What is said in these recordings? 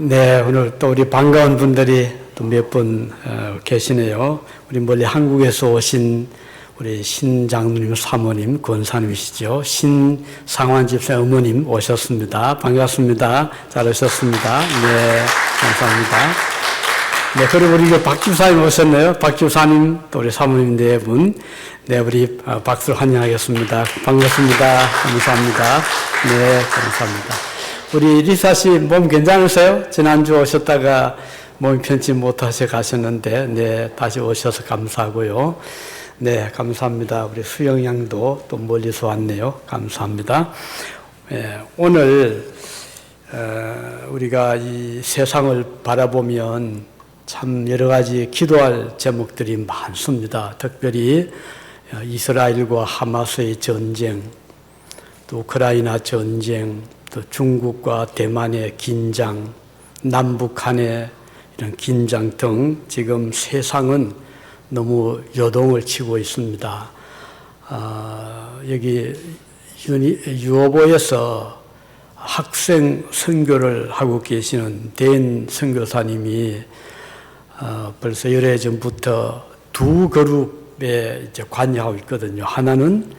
네, 오늘 또 우리 반가운 분들이 또 몇 분 계시네요. 우리 멀리 한국에서 오신 우리 신장로님 사모님, 권사님이시죠. 신상환 집사 어머님 오셨습니다. 반갑습니다. 잘 오셨습니다. 네, 감사합니다. 네, 그리고 우리 박 집사님 오셨네요. 박 집사님, 또 우리 사모님 네 분. 네, 우리 박수로 환영하겠습니다. 반갑습니다. 감사합니다. 네, 감사합니다. 우리 리사 씨 몸 괜찮으세요? 지난주 오셨다가 몸이 편치 못하셔 가셨는데, 네, 다시 오셔서 감사하고요. 네, 감사합니다. 우리 수영 양도 또 멀리서 왔네요. 감사합니다. 네, 오늘, 우리가 이 세상을 바라보면 참 여러 가지 기도할 제목들이 많습니다. 특별히 이스라엘과 하마스의 전쟁, 또 우크라이나 전쟁, 또 중국과 대만의 긴장, 남북한의 이런 긴장 등 지금 세상은 너무 요동을 치고 있습니다. 여기 유오보에서 학생 선교를 하고 계시는 댄 선교사님이 벌써 여러 해 전부터 두 그룹에 이제 관여하고 있거든요. 하나는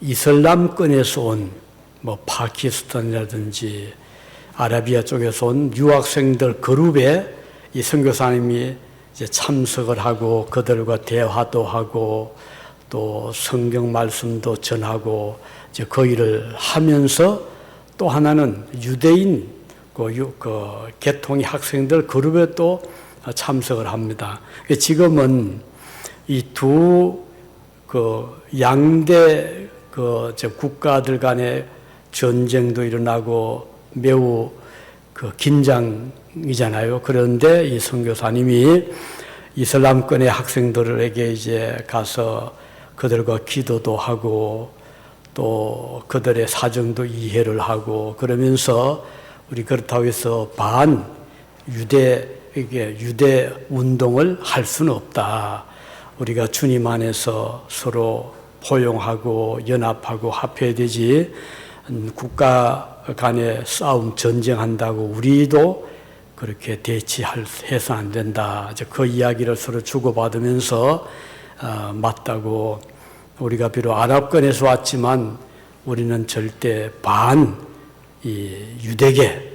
이슬람권에서 온 파키스탄이라든지 아라비아 쪽에서 온 유학생들 그룹에 이 선교사님이 이제 참석을 하고 그들과 대화도 하고 또 성경 말씀도 전하고 이제 그 일을 하면서 또 하나는 유대인 그 계통의 학생들 그룹에 또 참석을 합니다. 지금은 이 두 양대 국가들 간의 전쟁도 일어나고 매우 긴장이잖아요. 그런데 이 선교사님이 이슬람권의 학생들에게 이제 가서 그들과 기도도 하고 또 그들의 사정도 이해를 하고 그러면서 우리 그렇다고 해서 유대 운동을 할 수는 없다. 우리가 주님 안에서 서로 포용하고 연합하고 합해야 되지 국가 간의 싸움 전쟁한다고 우리도 그렇게 대치해서 안 된다. 이제 그 이야기를 서로 주고받으면서 맞다고 우리가 비록 아랍권에서 왔지만 우리는 절대 유대계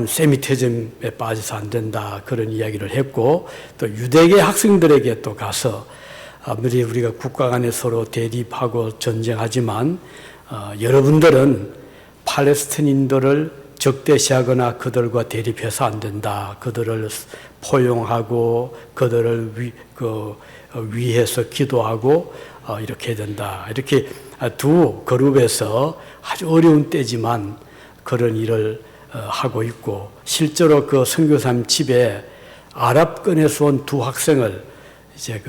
세미티즘에 빠져서 안 된다. 그런 이야기를 했고 또 유대계 학생들에게 또 가서 아무리 우리가 국가 간에 서로 대립하고 전쟁하지만 여러분들은 팔레스틴인들을 적대시하거나 그들과 대립해서 안 된다. 그들을 포용하고 그들을 위해서 기도하고 이렇게 해야 된다. 이렇게 두 그룹에서 아주 어려운 때지만 그런 일을 하고 있고 실제로 그 선교사님 집에 아랍권에서 온 두 학생을 이제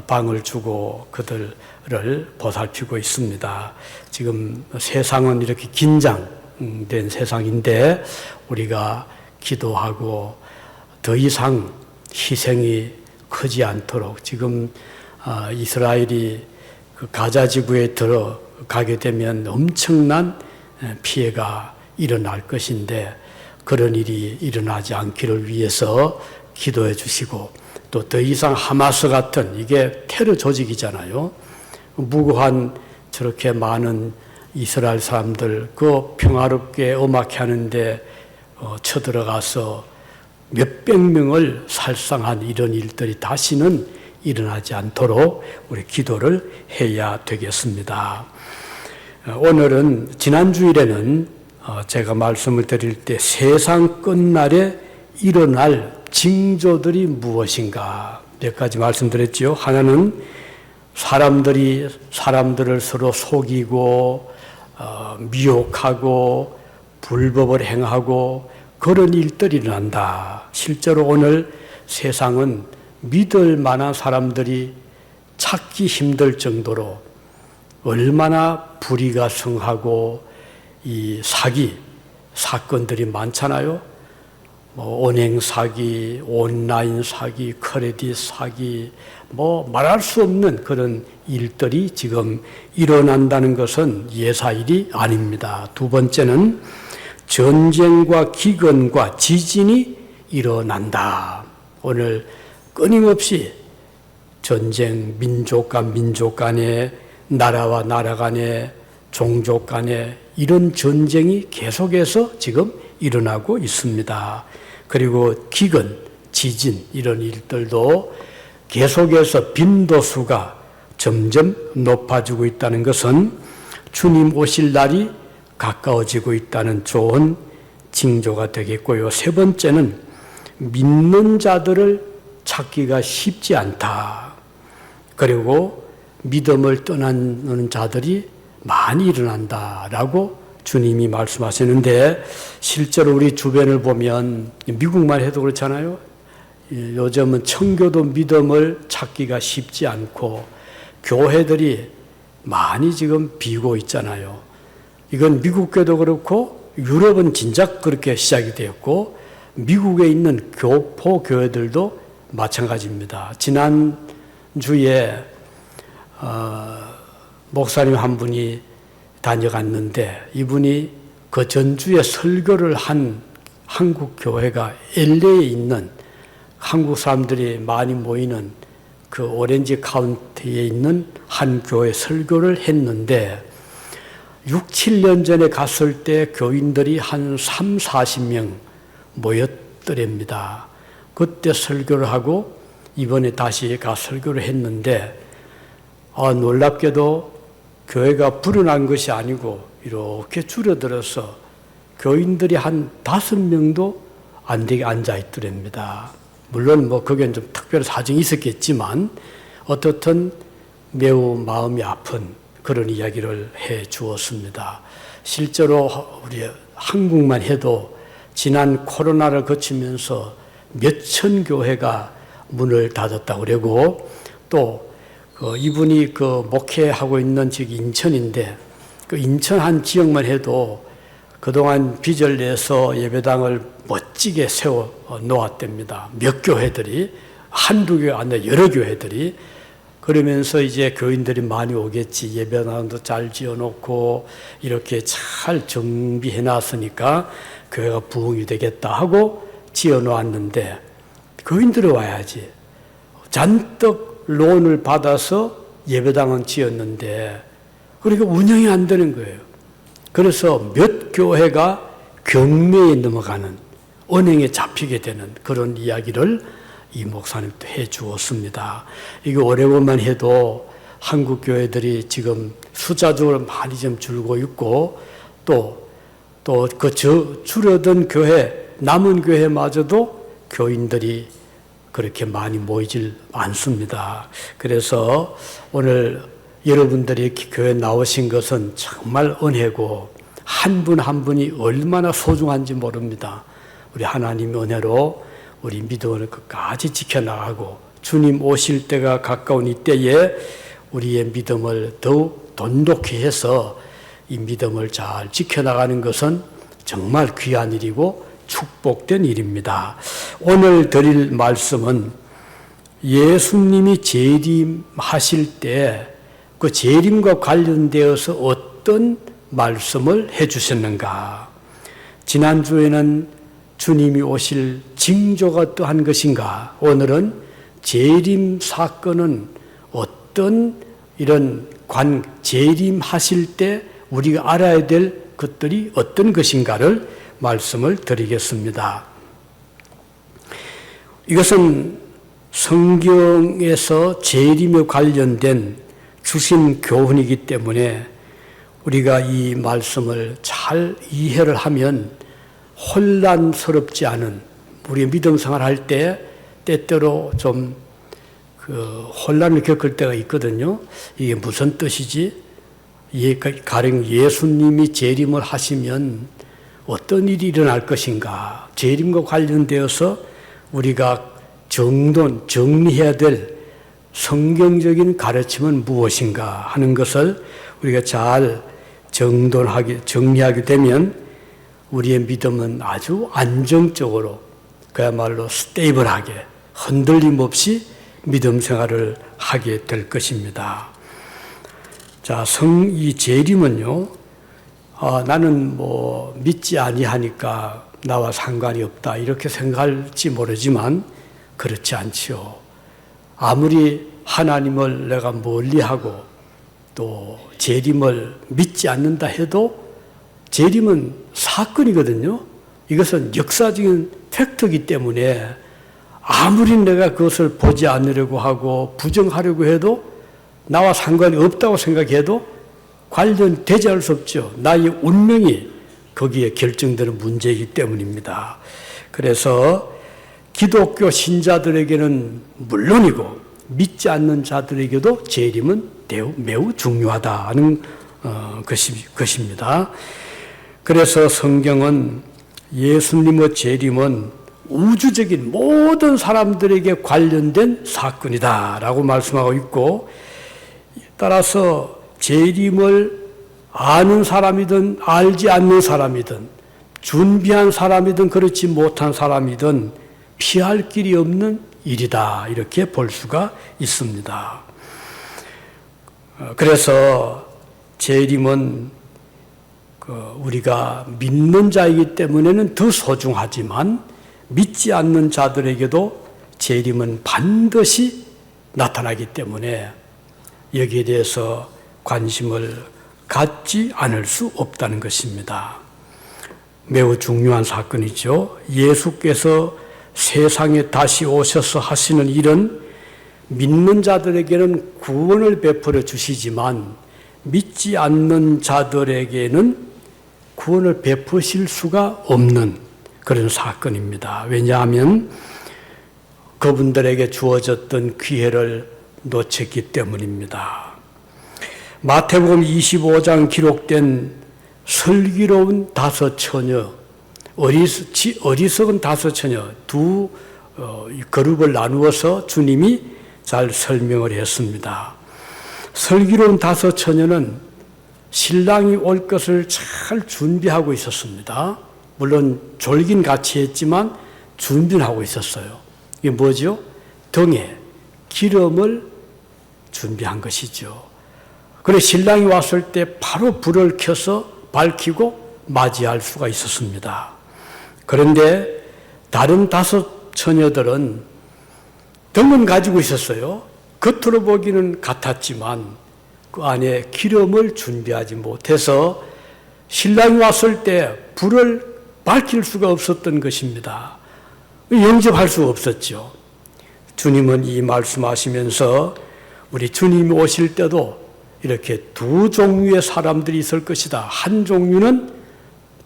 방을 주고 그들을 보살피고 있습니다. 지금 세상은 이렇게 긴장된 세상인데 우리가 기도하고 더 이상 희생이 크지 않도록 지금 이스라엘이 가자 지구에 들어가게 되면 엄청난 피해가 일어날 것인데 그런 일이 일어나지 않기를 위해서 기도해 주시고 또 더 이상 하마스 같은 이게 테러 조직이잖아요. 무고한 저렇게 많은 이스라엘 사람들 평화롭게 음악회 하는데 쳐들어가서 몇백 명을 살상한 이런 일들이 다시는 일어나지 않도록 우리 기도를 해야 되겠습니다. 오늘은 지난주일에는 제가 말씀을 드릴 때 세상 끝날에 일어날 징조들이 무엇인가 몇 가지 말씀드렸지요. 하나는 사람들을 서로 속이고 미혹하고 불법을 행하고 그런 일들이 일어난다. 실제로 오늘 세상은 믿을 만한 사람들이 찾기 힘들 정도로 얼마나 불의가 성하고 이 사기 사건들이 많잖아요. 은행 사기, 온라인 사기, 크레딧 사기, 말할 수 없는 그런 일들이 지금 일어난다는 것은 예사일이 아닙니다. 두 번째는 전쟁과 기근과 지진이 일어난다. 오늘 끊임없이 전쟁, 민족과 민족 간에, 나라와 나라 간에, 종족 간에 이런 전쟁이 계속해서 지금 일어나고 있습니다. 그리고 기근, 지진 이런 일들도 계속해서 빈도수가 점점 높아지고 있다는 것은 주님 오실 날이 가까워지고 있다는 좋은 징조가 되겠고요. 세 번째는 믿는 자들을 찾기가 쉽지 않다. 그리고 믿음을 떠나는 자들이 많이 일어난다라고 주님이 말씀하시는데, 실제로 우리 주변을 보면 미국만 해도 그렇잖아요. 요즘은 청교도 믿음을 찾기가 쉽지 않고 교회들이 많이 지금 비고 있잖아요. 이건 미국교도 그렇고 유럽은 진작 그렇게 시작이 되었고 미국에 있는 교포 교회들도 마찬가지입니다. 지난주에 목사님 한 분이 다녀갔는데 이분이 그 전주에 설교를 한 한국 교회가 LA에 있는 한국 사람들이 많이 모이는 그 오렌지 카운티에 있는 한 교회 설교를 했는데 6, 7년 전에 갔을 때 교인들이 한 3, 40명 모였더랍니다. 그때 설교를 하고 이번에 다시 가 설교를 했는데 놀랍게도 교회가 불어난 것이 아니고 이렇게 줄어들어서 교인들이 한 5명도 안 되게 앉아 있더랍니다. 물론 거기엔 좀 특별한 사정이 있었겠지만 어떻든 매우 마음이 아픈 그런 이야기를 해 주었습니다. 실제로 우리 한국만 해도 지난 코로나를 거치면서 몇천 교회가 문을 닫았다고 그러고 또 이분이 목회하고 있는 지역이 인천인데 그 인천 한 지역만 해도 그동안 빚을 내서 예배당을 멋지게 세워 놓았답니다. 몇 교회들이 한두 교회 아니라 여러 교회들이 그러면서 이제 교인들이 많이 오겠지. 예배당도 잘 지어놓고 이렇게 잘 정비해 놨으니까 교회가 부흥이 되겠다 하고 지어놓았는데 교인들이 와야지. 잔뜩 론을 받아서 예배당은 지었는데 그러니까 운영이 안 되는 거예요. 그래서 몇 교회가 경매에 넘어가는 은행에 잡히게 되는 그런 이야기를 이 목사님도 해 주었습니다. 이게 올해만 해도 한국 교회들이 지금 숫자적으로 많이 좀 줄고 있고 또 그 줄어든 교회, 남은 교회마저도 교인들이 그렇게 많이 모이질 않습니다. 그래서 오늘 여러분들이 이렇게 교회 나오신 것은 정말 은혜고 한 분 한 분이 얼마나 소중한지 모릅니다. 우리 하나님의 은혜로 우리 믿음을 끝까지 지켜나가고 주님 오실 때가 가까운 이때에 우리의 믿음을 더욱 돈독히 해서 이 믿음을 잘 지켜나가는 것은 정말 귀한 일이고 축복된 일입니다. 오늘 드릴 말씀은 예수님이 재림하실 때 그 재림과 관련되어서 어떤 말씀을 해주셨는가? 지난주에는 주님이 오실 징조가 어떠한 것인가? 오늘은 재림 사건은 어떤 이런 재림하실 때 우리가 알아야 될 것들이 어떤 것인가를 말씀을 드리겠습니다. 이것은 성경에서 재림에 관련된 주신 교훈이기 때문에 우리가 이 말씀을 잘 이해를 하면 혼란스럽지 않은 우리 믿음 생활할 때 때때로 좀 혼란을 겪을 때가 있거든요. 이게 무슨 뜻이지? 가령 예수님이 재림을 하시면 어떤 일이 일어날 것인가? 재림과 관련되어서 우리가 정리해야 될 성경적인 가르침은 무엇인가 하는 것을 우리가 잘 정리하게 되면 우리의 믿음은 아주 안정적으로 그야말로 스테이블하게 흔들림 없이 믿음 생활을 하게 될 것입니다. 자, 이 재림은요, 나는 뭐 믿지 아니하니까 나와 상관이 없다 이렇게 생각할지 모르지만 그렇지 않지요. 아무리 하나님을 내가 멀리하고 또 재림을 믿지 않는다 해도 재림은 사건이거든요. 이것은 역사적인 팩트이기 때문에 아무리 내가 그것을 보지 않으려고 하고 부정하려고 해도 나와 상관이 없다고 생각해도 관련되지 않을 수 없죠. 나의 운명이 거기에 결정되는 문제이기 때문입니다. 그래서 기독교 신자들에게는 물론이고 믿지 않는 자들에게도 재림은 매우 중요하다는 것입니다. 그래서 성경은 예수님의 재림은 우주적인 모든 사람들에게 관련된 사건이다라고 말씀하고 있고, 따라서 재림을 아는 사람이든 알지 않는 사람이든 준비한 사람이든 그렇지 못한 사람이든 피할 길이 없는 일이다 이렇게 볼 수가 있습니다. 그래서 재림은 우리가 믿는 자이기 때문에는 더 소중하지만 믿지 않는 자들에게도 재림은 반드시 나타나기 때문에 여기에 대해서 관심을 갖지 않을 수 없다는 것입니다. 매우 중요한 사건이죠. 예수께서 세상에 다시 오셔서 하시는 일은 믿는 자들에게는 구원을 베풀어 주시지만 믿지 않는 자들에게는 구원을 베푸실 수가 없는 그런 사건입니다. 왜냐하면 그분들에게 주어졌던 기회를 놓쳤기 때문입니다. 마태복음 25장 기록된 슬기로운 5 처녀, 어리석은 5 처녀 두 그룹을 나누어서 주님이 잘 설명을 했습니다. 슬기로운 5 처녀는 신랑이 올 것을 잘 준비하고 있었습니다. 물론 졸긴 같이 했지만 준비를 하고 있었어요. 이게 뭐죠? 등에 기름을 준비한 것이죠. 그래 신랑이 왔을 때 바로 불을 켜서 밝히고 맞이할 수가 있었습니다. 그런데 다른 5 처녀들은 등은 가지고 있었어요. 겉으로 보기는 같았지만 그 안에 기름을 준비하지 못해서 신랑이 왔을 때 불을 밝힐 수가 없었던 것입니다. 영접할 수 없었죠. 주님은 이 말씀하시면서 우리 주님이 오실 때도 이렇게 2 종류의 사람들이 있을 것이다. 한 종류는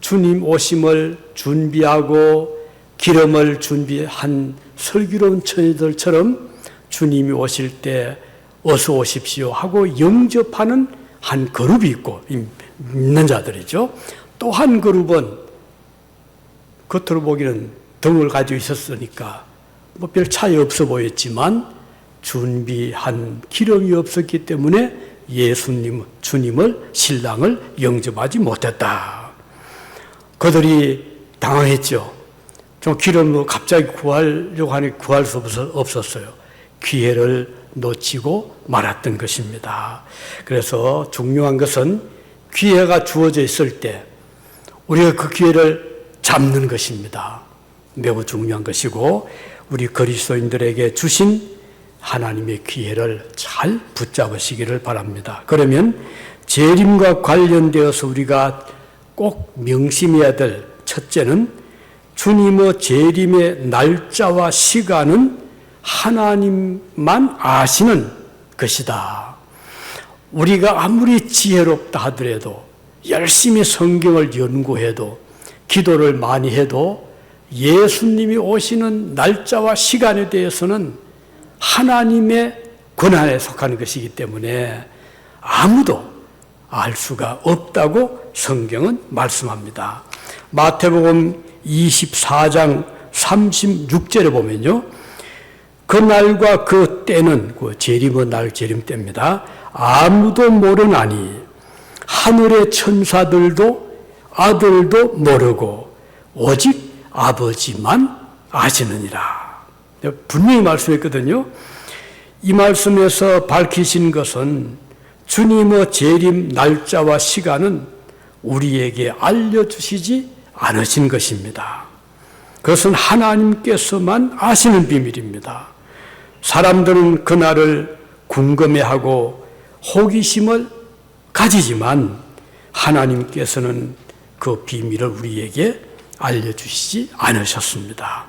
주님 오심을 준비하고 기름을 준비한 슬기로운 처녀들처럼 주님이 오실 때 어서 오십시오 하고 영접하는 한 그룹이 있고 믿는 자들이죠. 또 한 그룹은 겉으로 보기는 등을 가지고 있었으니까 뭐 별 차이 없어 보였지만 준비한 기름이 없었기 때문에 주님을 신랑을 영접하지 못했다. 그들이 당황했죠. 좀 기름을 갑자기 구하려고 하니 구할 수 없었어요. 기회를 놓치고 말았던 것입니다. 그래서 중요한 것은 기회가 주어져 있을 때 우리가 그 기회를 잡는 것입니다. 매우 중요한 것이고 우리 그리스도인들에게 주신 하나님의 기회를 잘 붙잡으시기를 바랍니다. 그러면 재림과 관련되어서 우리가 꼭 명심해야 될 첫째는 주님의 재림의 날짜와 시간은 하나님만 아시는 것이다. 우리가 아무리 지혜롭다 하더라도 열심히 성경을 연구해도 기도를 많이 해도 예수님이 오시는 날짜와 시간에 대해서는 하나님의 권한에 속하는 것이기 때문에 아무도 알 수가 없다고 성경은 말씀합니다. 마태복음 24장 36절에 보면요. 그 날과 그 때는 그 재림의 날 재림 때입니다. 아무도 모르나니 하늘의 천사들도 아들도 모르고 오직 아버지만 아시느니라. 분명히 말씀했거든요. 이 말씀에서 밝히신 것은 주님의 재림 날짜와 시간은 우리에게 알려주시지 않으신 것입니다. 그것은 하나님께서만 아시는 비밀입니다. 사람들은 그날을 궁금해하고 호기심을 가지지만 하나님께서는 그 비밀을 우리에게 알려주시지 않으셨습니다.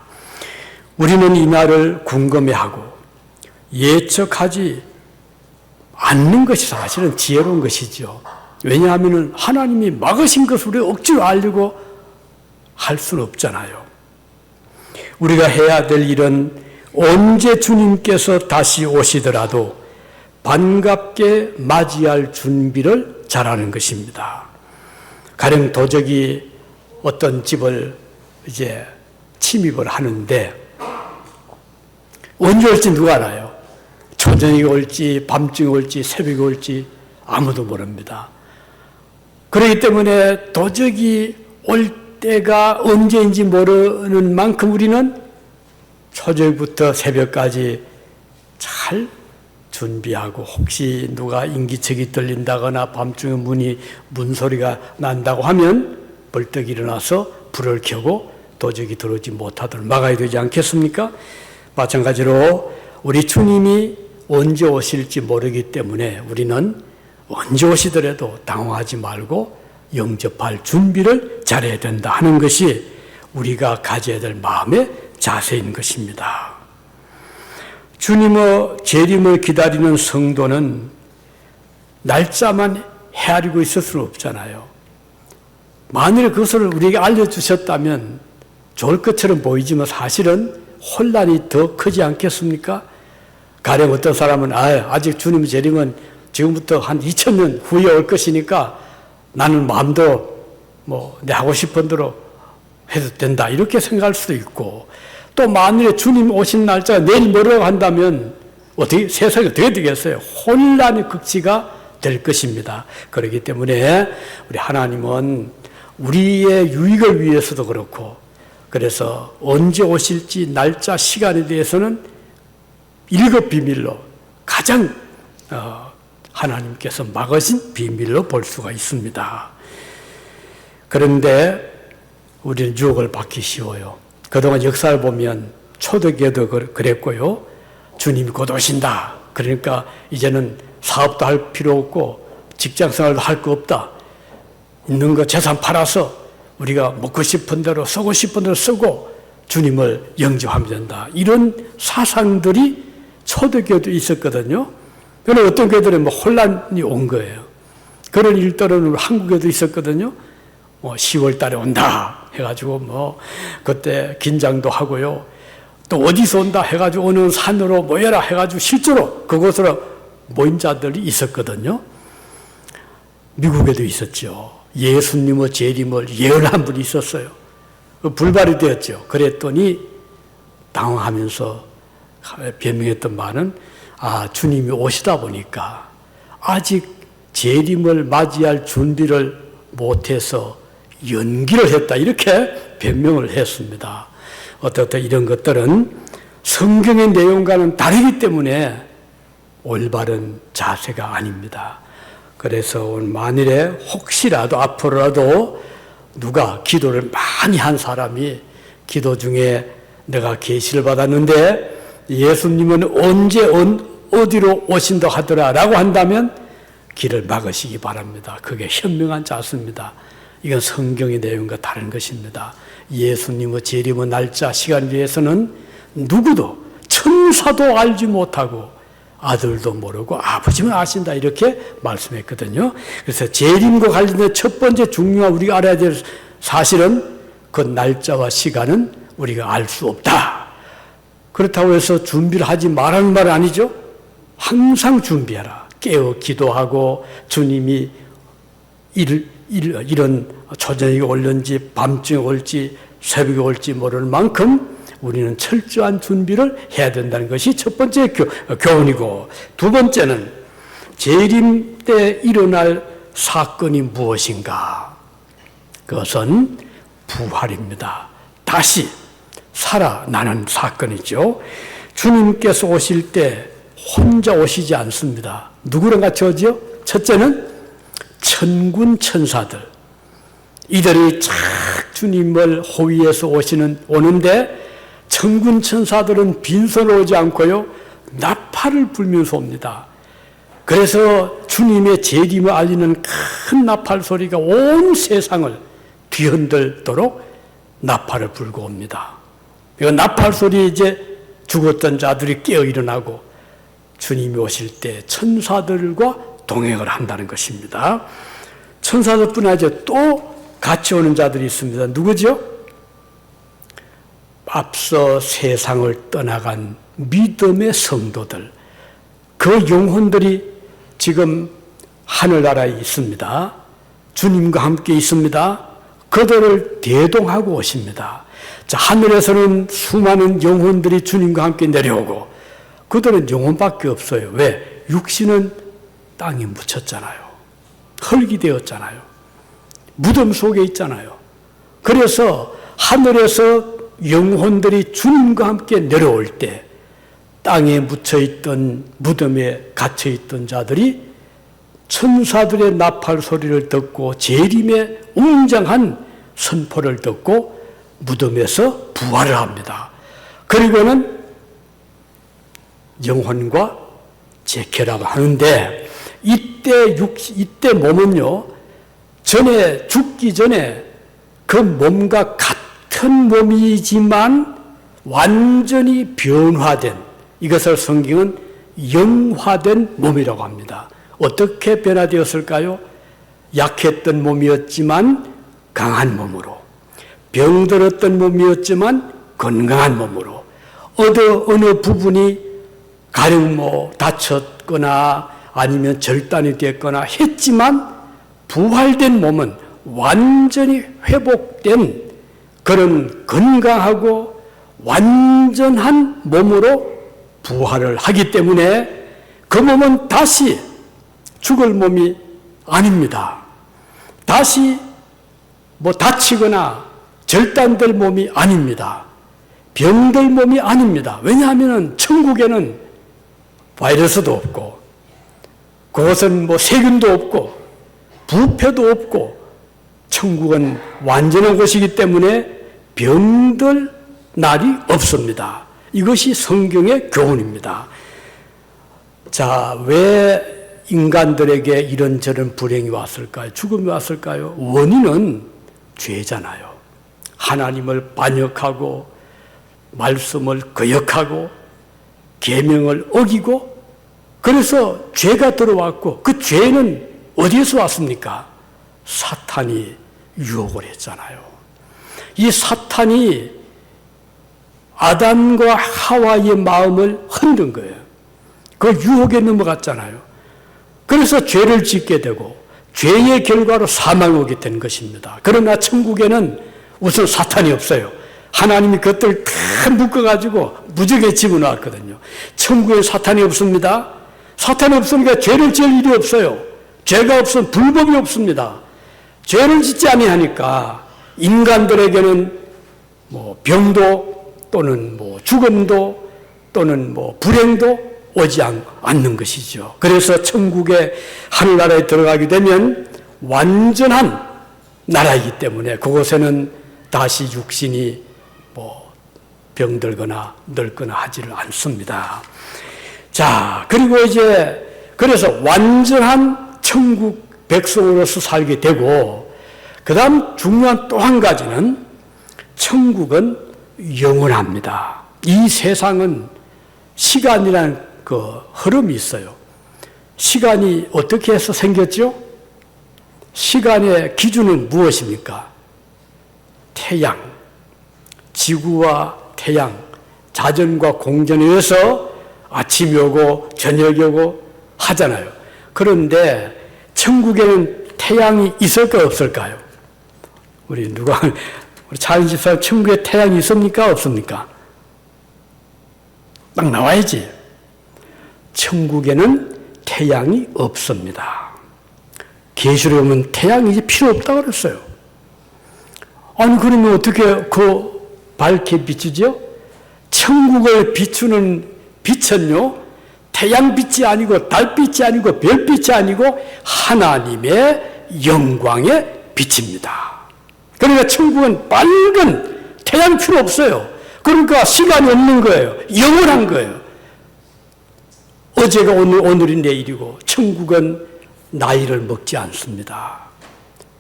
우리는 이 날을 궁금해하고 예측하지 않는 것이 사실은 지혜로운 것이죠. 왜냐하면 하나님이 막으신 것을 우리가 억지로 알려고 할 수는 없잖아요. 우리가 해야 될 일은 언제 주님께서 다시 오시더라도 반갑게 맞이할 준비를 잘하는 것입니다. 가령 도적이 어떤 집을 이제 침입을 하는데 언제 올지 누가 알아요? 초저녁에 올지 밤중에 올지 새벽에 올지 아무도 모릅니다. 그렇기 때문에 도적이 올 때가 언제인지 모르는 만큼 우리는 초저녁부터 새벽까지 잘 준비하고 혹시 누가 인기척이 들린다거나 밤중에 문소리가 난다고 하면 벌떡 일어나서 불을 켜고 도적이 들어오지 못하도록 막아야 되지 않겠습니까? 마찬가지로 우리 주님이 언제 오실지 모르기 때문에 우리는 언제 오시더라도 당황하지 말고 영접할 준비를 잘해야 된다 하는 것이 우리가 가져야 될 마음의 자세인 것입니다. 주님의 재림을 기다리는 성도는 날짜만 헤아리고 있을 수는 없잖아요. 만일 그것을 우리에게 알려주셨다면 좋을 것처럼 보이지만 사실은 혼란이 더 크지 않겠습니까? 가령 어떤 사람은 아직 주님의 재림은 지금부터 한 2000년 후에 올 것이니까 나는 마음대로 내 하고 싶은 대로 해도 된다 이렇게 생각할 수도 있고, 또 만일에 주님 오신 날짜가 내일 모레라고 한다면 어떻게 세상이 어떻게 되겠어요? 혼란의 극치가 될 것입니다. 그렇기 때문에 우리 하나님은 우리의 유익을 위해서도 그렇고, 그래서 언제 오실지 날짜 시간에 대해서는 일곱 비밀로 가장 하나님께서 막으신 비밀로 볼 수가 있습니다. 그런데 우리는 유혹을 받기 쉬워요. 그동안 역사를 보면 초대교회도 그랬고요. 주님이 곧 오신다. 그러니까 이제는 사업도 할 필요 없고 직장생활도 할 거 없다. 있는 거 재산 팔아서 우리가 먹고 싶은 대로 쓰고 싶은 대로 쓰고 주님을 영접하면 된다. 이런 사상들이 초대교회도 있었거든요. 그런데 어떤 교회들은 혼란이 온 거예요. 그런 일들은 한국에도 있었거든요. 10월 달에 온다 해가지고 그때 긴장도 하고요. 또 어디서 온다 해가지고 어느 산으로 모여라 해가지고 실제로 그곳으로 모인 자들이 있었거든요. 미국에도 있었죠. 예수님의 재림을 예언한 분이 있었어요. 불발이 되었죠. 그랬더니 당황하면서 변명했던 말은 주님이 오시다 보니까 아직 재림을 맞이할 준비를 못해서 연기를 했다 이렇게 변명을 했습니다. 어떻든 이런 것들은 성경의 내용과는 다르기 때문에 올바른 자세가 아닙니다. 그래서 만일에 혹시라도 앞으로라도 누가 기도를 많이 한 사람이 기도 중에 내가 계시를 받았는데 예수님은 언제 어디로 오신다 하더라 라고 한다면 길을 막으시기 바랍니다. 그게 현명한 자세입니다. 이건 성경의 내용과 다른 것입니다. 예수님의 재림의 날짜, 시간에 대해서는 누구도 천사도 알지 못하고 아들도 모르고 아버지만 아신다 이렇게 말씀했거든요. 그래서 재림과 관련된 첫 번째 중요한 우리가 알아야 될 사실은 그 날짜와 시간은 우리가 알 수 없다. 그렇다고 해서 준비를 하지 말라는 말은 아니죠. 항상 준비하라. 깨어 기도하고 주님이 이런 초저녁에 올는지 밤중에 올지 새벽에 올지 모를 만큼 우리는 철저한 준비를 해야 된다는 것이 첫 번째 교훈이고, 두 번째는 재림 때 일어날 사건이 무엇인가? 그것은 부활입니다. 다시 살아나는 사건이죠. 주님께서 오실 때 혼자 오시지 않습니다. 누구랑 같이 오죠? 첫째는 천군 천사들, 이들이 착 주님을 호위해서 오는데 천군 천사들은 빈손 오지 않고요, 나팔을 불면서 옵니다. 그래서 주님의 재림을 알리는 큰 나팔 소리가 온 세상을 뒤흔들도록 나팔을 불고 옵니다. 이 나팔 소리에 이제 죽었던 자들이 깨어 일어나고 주님이 오실 때 천사들과 동행을 한다는 것입니다. 천사들뿐 아니라 또 같이 오는 자들이 있습니다. 누구죠? 앞서 세상을 떠나간 믿음의 성도들, 그 영혼들이 지금 하늘나라에 있습니다. 주님과 함께 있습니다. 그들을 대동하고 오십니다. 자, 하늘에서는 수많은 영혼들이 주님과 함께 내려오고, 그들은 영혼밖에 없어요. 왜? 육신은 땅에 묻혔잖아요. 흙이 되었잖아요. 무덤 속에 있잖아요. 그래서 하늘에서 영혼들이 주님과 함께 내려올 때 땅에 묻혀있던 무덤에 갇혀있던 자들이 천사들의 나팔 소리를 듣고 재림의 웅장한 선포를 듣고 무덤에서 부활을 합니다. 그리고는 영혼과 재결합을 하는데, 이때 몸은요, 전에 죽기 전에 그 몸과 같은 몸이지만 완전히 변화된, 이것을 성경은 영화된 몸이라고 합니다. 어떻게 변화되었을까요? 약했던 몸이었지만 강한 몸으로, 병들었던 몸이었지만 건강한 몸으로, 어느 부분이 가령 다쳤거나 아니면 절단이 됐거나 했지만 부활된 몸은 완전히 회복된 그런 건강하고 완전한 몸으로 부활을 하기 때문에 그 몸은 다시 죽을 몸이 아닙니다. 다시 다치거나 절단될 몸이 아닙니다. 병들 몸이 아닙니다. 왜냐하면 천국에는 바이러스도 없고, 그것은 세균도 없고, 부패도 없고, 천국은 완전한 곳이기 때문에 병들 날이 없습니다. 이것이 성경의 교훈입니다. 자, 왜 인간들에게 이런저런 불행이 왔을까요? 죽음이 왔을까요? 원인은 죄잖아요. 하나님을 반역하고 말씀을 거역하고 계명을 어기고, 그래서 죄가 들어왔고, 그 죄는 어디에서 왔습니까? 사탄이 유혹을 했잖아요. 이 사탄이 아담과 하와의 마음을 흔든 거예요. 그 유혹에 넘어갔잖아요. 그래서 죄를 짓게 되고 죄의 결과로 사망이 오게 된 것입니다. 그러나 천국에는 우선 사탄이 없어요. 하나님이 그것들을 다 묶어가지고 무적에 집어넣었거든요. 천국에 사탄이 없습니다. 사탄이 없으니까 죄를 지을 일이 없어요. 죄가 없으면 불법이 없습니다. 죄를 짓지 아니하니까 인간들에게는 병도 또는 죽음도 또는 불행도 오지 않는 것이죠. 그래서 천국의 하늘나라에 들어가게 되면 완전한 나라이기 때문에 그곳에는 다시 육신이 병들거나 늙거나 하지를 않습니다. 자, 그리고 그래서 완전한 천국 백성으로서 살게 되고, 그 다음 중요한 또 한 가지는 천국은 영원합니다. 이 세상은 시간이라는 그 흐름이 있어요. 시간이 어떻게 해서 생겼죠? 시간의 기준은 무엇입니까? 태양, 지구와 태양, 자전과 공전에 의해서 아침이 오고 저녁이 오고 하잖아요. 그런데 천국에는 태양이 있을까 없을까요? 우리 차은집사 천국에 태양이 있습니까 없습니까? 딱 나와야지. 천국에는 태양이 없습니다. 계시록에 보면 태양이 이제 필요 없다고 그랬어요. 아니, 그러면 어떻게 밝게 비추죠? 천국을 비추는 빛은요, 태양빛이 아니고 달빛이 아니고 별빛이 아니고 하나님의 영광의 빛입니다. 그러니까 천국은 밝은 태양 필요 없어요. 그러니까 시간이 없는 거예요. 영원한 거예요. 어제가 오늘이 내일이고 천국은 나이를 먹지 않습니다.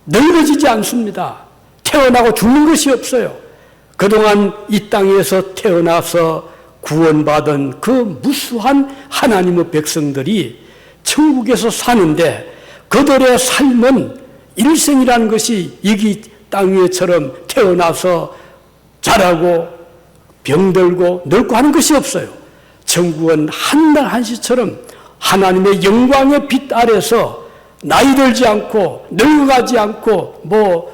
늙어지지 않습니다. 태어나고 죽는 것이 없어요. 그동안 이 땅에서 태어나서 구원받은 그 무수한 하나님의 백성들이 천국에서 사는데 그들의 삶은 일생이라는 것이 여기 땅 위에처럼 태어나서 자라고 병들고 늙고 하는 것이 없어요. 천국은 한날 한시처럼 하나님의 영광의 빛 아래서 나이 들지 않고 늙어가지 않고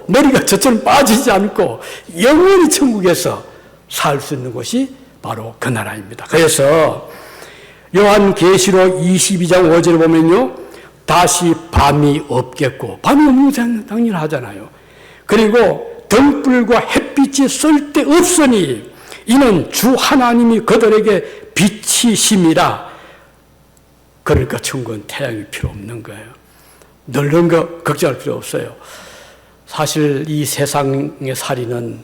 머리가 저처럼 빠지지 않고 영원히 천국에서 살 수 있는 곳이 바로 그 나라입니다. 그래서 요한계시록 22장 5절에 보면요, 다시 밤이 없겠고, 밤이 없는 것은 당연하잖아요. 그리고 등불과 햇빛이 쓸데없으니 이는 주 하나님이 그들에게 빛이심이라. 그러니까 천국은 태양이 필요 없는 거예요. 늙는 거 걱정할 필요 없어요. 사실 이 세상의 살이는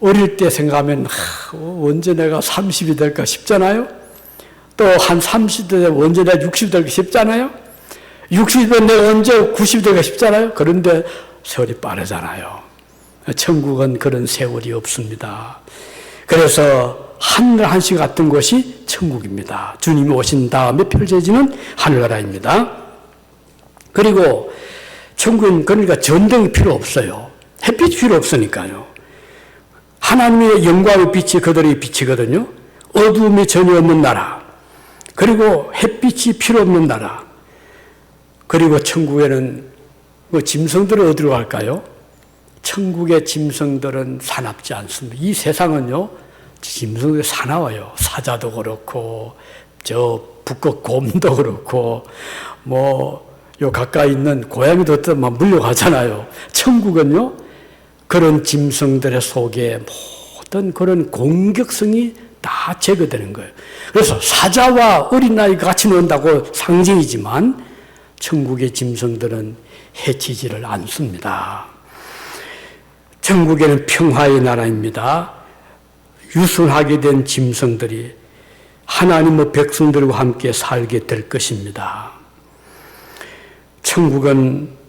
어릴 때 생각하면 언제 내가 30이 될까 싶잖아요. 또 한 30이 되면 언제 내가 60이 될까 싶잖아요. 60이 되면 내가 언제 90이 될까 싶잖아요. 그런데 세월이 빠르잖아요. 천국은 그런 세월이 없습니다. 그래서 하늘 한시 같은 곳이 천국입니다. 주님이 오신 다음에 펼쳐지는 하늘나라입니다. 그리고 천국은 그러니까 전등이 필요 없어요. 햇빛이 필요 없으니까요. 하나님의 영광의 빛이 그들의 빛이거든요. 어두움이 전혀 없는 나라. 그리고 햇빛이 필요 없는 나라. 그리고 천국에는 짐승들은 어디로 갈까요? 천국의 짐승들은 사납지 않습니다. 이 세상은요, 짐승들이 사나워요. 사자도 그렇고, 저 북극 곰도 그렇고, 요 가까이 있는 고양이도 막 물려가잖아요. 천국은요, 그런 짐승들의 속에 모든 그런 공격성이 다 제거되는 거예요. 그래서 사자와 어린아이가 같이 논다고 상징이지만 천국의 짐승들은 해치지를 않습니다. 천국에는 평화의 나라입니다. 유순하게 된 짐승들이 하나님의 백성들과 함께 살게 될 것입니다. 천국은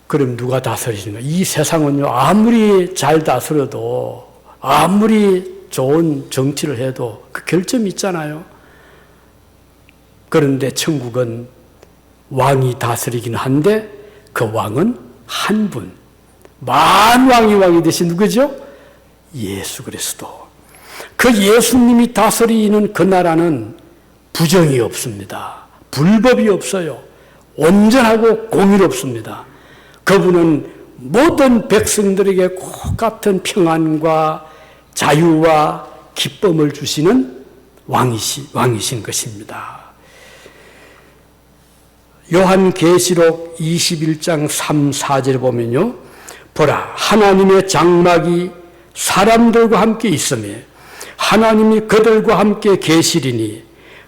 그럼 누가 다스리는가? 이 세상은요, 아무리 잘 다스려도, 아무리 좋은 정치를 해도 그 결점이 있잖아요. 그런데 천국은 왕이 다스리긴 한데 그 왕은 한 분, 만왕이 왕이 되신 누구죠? 예수 그리스도. 그 예수님이 다스리는 그 나라는 부정이 없습니다. 불법이 없어요. 온전하고 공의롭습니다. 그분은 모든 백성들에게 똑같은 평안과 자유와 기쁨을 주시는 왕이신 것입니다. 요한계시록 21장 3, 4절에 보면요, 보라, 하나님의 장막이 사람들과 함께 있으며 하나님이 그들과 함께 계시리니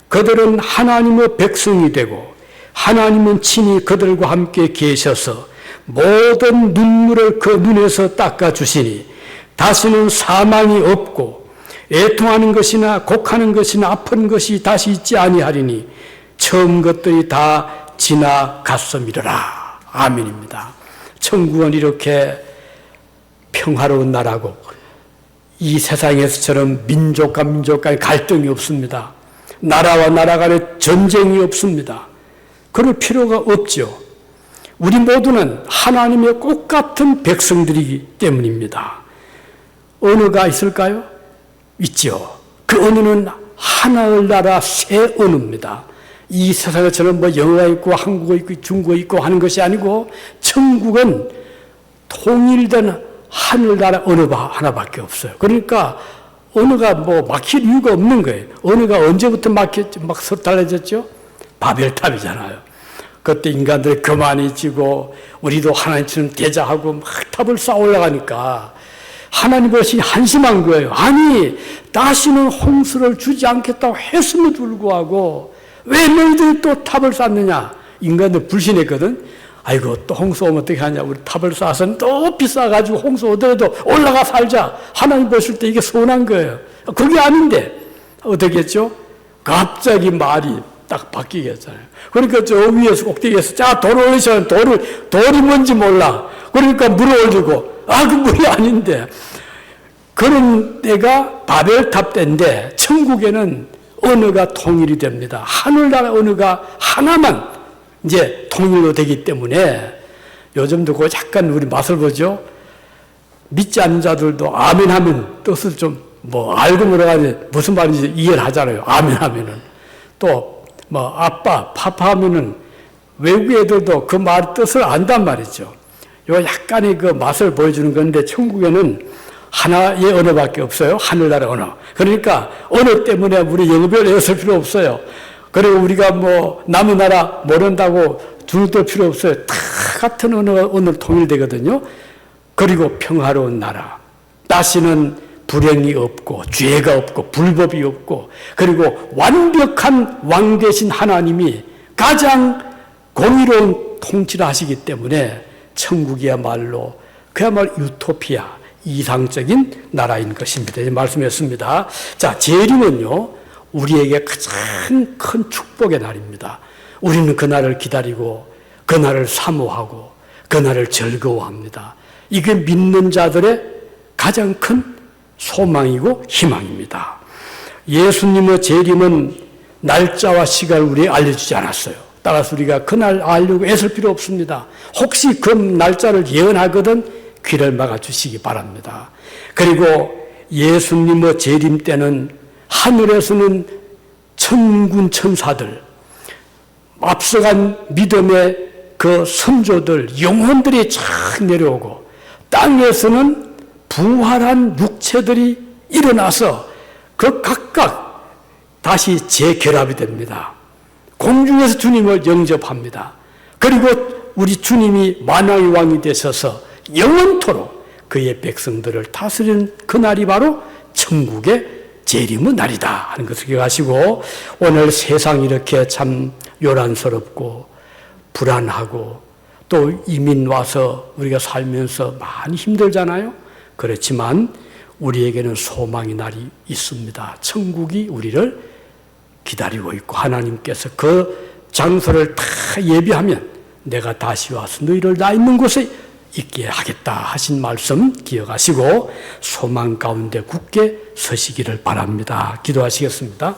그들은 하나님의 백성이 되고 하나님은 친히 그들과 함께 계셔서 모든 눈물을 그 눈에서 닦아주시니 다시는 사망이 없고 애통하는 것이나 곡하는 것이나 아픈 것이 다시 있지 아니하리니 처음 것들이 다 지나갔음이로라. 아멘입니다. 천국은 이렇게 평화로운 나라고 이 세상에서처럼 민족과 민족 간의 갈등이 없습니다. 나라와 나라 간의 전쟁이 없습니다. 그럴 필요가 없죠. 우리 모두는 하나님의 똑같은 백성들이기 때문입니다. 언어가 있을까요? 있죠. 그 언어는 하늘나라 새 언어입니다. 이 세상에처럼 영어가 있고 한국어 있고 중국어 있고 하는 것이 아니고 천국은 통일된 하늘나라 언어가 하나밖에 없어요. 그러니까 언어가 막힐 이유가 없는 거예요. 언어가 언제부터 막 달라졌죠? 바벨탑이잖아요. 그때 인간들이 교만이 지고 우리도 하나님처럼 대자하고 막 탑을 쌓아 올라가니까 하나님 것이 한심한 거예요. 아니, 다시는 홍수를 주지 않겠다고 했음에도 불구하고 왜 너희들이 또 탑을 쌓느냐? 인간들 불신했거든. 아이고 또 홍수 오면 어떻게 하냐, 우리 탑을 쌓아서 또 비싸가지고 홍수 오더라도 올라가 살자. 하나님 보실 때 이게 서운한 거예요. 그게 아닌데 어떻게 했죠? 갑자기 말이 딱 바뀌겠잖아요. 그러니까 저 위에서 꼭대기에서 자 돌을 올리셔. 돌이 뭔지 몰라. 그러니까 물을 올리고 그 물이 아닌데. 그런 때가 바벨탑 때인데 천국에는 언어가 통일이 됩니다. 하늘나라 언어가 하나만 이제 통일로 되기 때문에 요즘도 그 약간 우리 맛을 보죠. 믿지 않는 자들도 아멘 하면 뜻을 좀 알고 물어가지고 무슨 말인지 이해를 하잖아요. 아멘 하면은. 또 아빠, 파파 하면은 외국 애들도 그 말 뜻을 안단 말이죠. 요 약간의 그 맛을 보여주는 건데 천국에는 하나의 언어밖에 없어요. 하늘나라 언어. 그러니까 언어 때문에 우리 영어별 애쓸 필요 없어요. 그리고 우리가 남의 나라 모른다고 두들 필요 없어요. 다 같은 언어가 오늘 통일되거든요. 그리고 평화로운 나라. 다시는 불행이 없고 죄가 없고 불법이 없고 그리고 완벽한 왕 되신 하나님이 가장 공의로운 통치를 하시기 때문에 천국이야말로 그야말로 유토피아, 이상적인 나라인 것입니다. 말씀했습니다. 자, 재림은요, 우리에게 가장 큰 축복의 날입니다. 우리는 그날을 기다리고 그날을 사모하고 그날을 즐거워합니다. 이게 믿는 자들의 가장 큰 소망이고 희망입니다. 예수님의 재림은 날짜와 시간을 우리에게 알려주지 않았어요. 따라서 우리가 그날 알려고 애쓸 필요 없습니다. 혹시 그 날짜를 예언하거든 귀를 막아주시기 바랍니다. 그리고 예수님의 재림 때는 하늘에서는 천군 천사들, 앞서간 믿음의 그 선조들, 영혼들이 쫙 내려오고 땅에서는 부활한 육체들이 일어나서 그 각각 다시 재결합이 됩니다. 공중에서 주님을 영접합니다. 그리고 우리 주님이 만왕의 왕이 되셔서 영원토록 그의 백성들을 다스리는 그날이 바로 천국의 재림의 날이다 하는 것을 기억하시고, 오늘 세상이 이렇게 참 요란스럽고 불안하고 또 이민 와서 우리가 살면서 많이 힘들잖아요. 그렇지만 우리에게는 소망의 날이 있습니다. 천국이 우리를 기다리고 있고 하나님께서 그 장소를 다 예비하면 내가 다시 와서 너희를 나 있는 곳에 있게 하겠다 하신 말씀 기억하시고 소망 가운데 굳게 서시기를 바랍니다. 기도하시겠습니다.